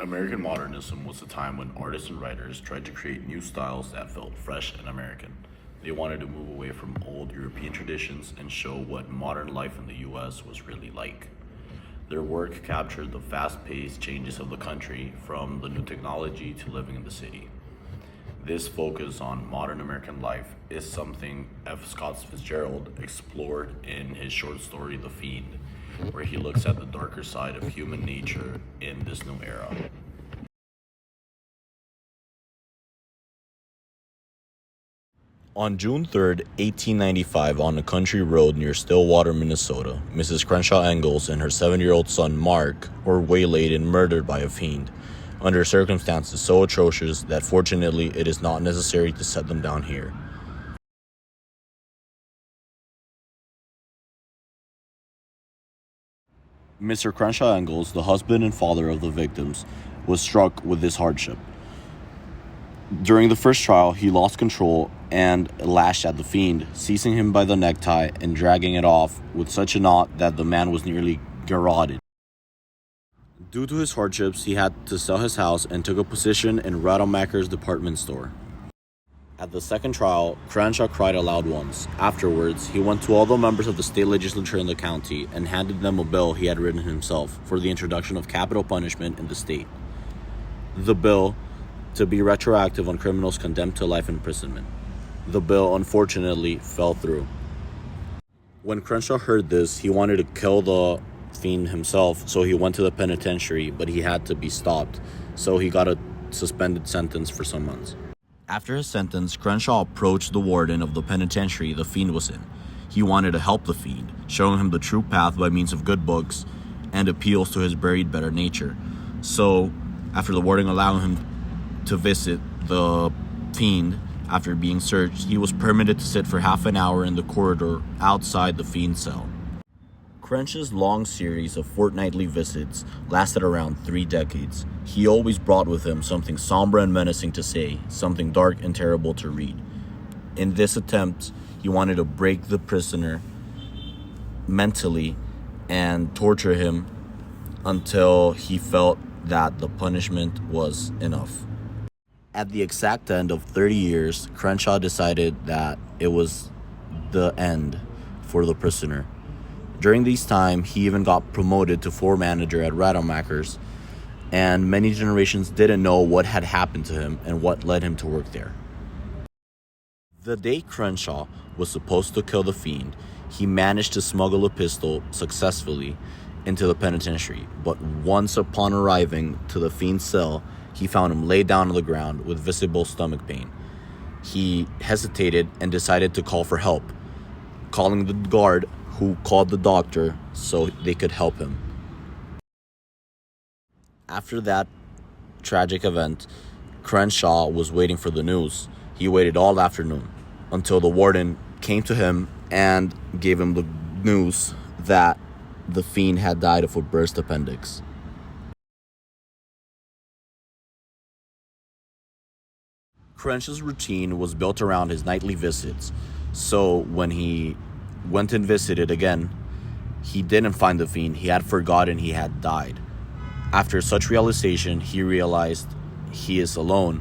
American modernism was a time when artists and writers tried to create new styles that felt fresh and American. They wanted to move away from old European traditions and show what modern life in the US was really like. Their work captured the fast paced changes of the country, from the new technology to living in the city. This focus on modern American life is something F. Scott Fitzgerald explored in his short story The Fiend, where he looks at the darker side of human nature in this new era. On June 3rd, 1895, on a country road near Stillwater, Minnesota, Mrs. Crenshaw Engels and her 7-year-old son, Mark, were waylaid and murdered by a fiend, under circumstances so atrocious that fortunately it is not necessary to set them down here. Mr. Crenshaw Engels, the husband and father of the victims, was struck with this hardship. During the first trial, he lost control and lashed at the fiend, seizing him by the necktie and dragging it off with such a knot that the man was nearly garroted. Due to his hardships, he had to sell his house and took a position in Rademacher's department store. At the second trial, Crenshaw cried aloud once. Afterwards, he went to all the members of the state legislature in the county and handed them a bill he had written himself for the introduction of capital punishment in the state. The bill to be retroactive on criminals condemned to life imprisonment. The bill, unfortunately, fell through. When Crenshaw heard this, he wanted to kill the fiend himself, so he went to the penitentiary, but he had to be stopped, so he got a suspended sentence for some months. After his sentence, Crenshaw approached the warden of the penitentiary the fiend was in. He wanted to help the fiend, showing him the true path by means of good books and appeals to his buried better nature. So, after the warden allowed him to visit the fiend after being searched, he was permitted to sit for half an hour in the corridor outside the fiend's cell. Crenshaw's long series of fortnightly visits lasted around 3 decades. He always brought with him something somber and menacing to say, something dark and terrible to read. In this attempt, he wanted to break the prisoner mentally and torture him until he felt that the punishment was enough. At the exact end of 30 years, Crenshaw decided that it was the end for the prisoner. During this time, he even got promoted to floor manager at Rademacher's, and many generations didn't know what had happened to him and what led him to work there. The day Crenshaw was supposed to kill the fiend, he managed to smuggle a pistol successfully into the penitentiary, but once upon arriving to the fiend's cell, he found him laid down on the ground with visible stomach pain. He hesitated and decided to call for help, calling the guard, who called the doctor so they could help him. After that tragic event, Crenshaw was waiting for the news. He waited all afternoon until the warden came to him and gave him the news that the fiend had died of a burst appendix. Crenshaw's routine was built around his nightly visits, so when he went and visited again, he didn't find the fiend. He had forgotten he had died. After such realization, he realized he is alone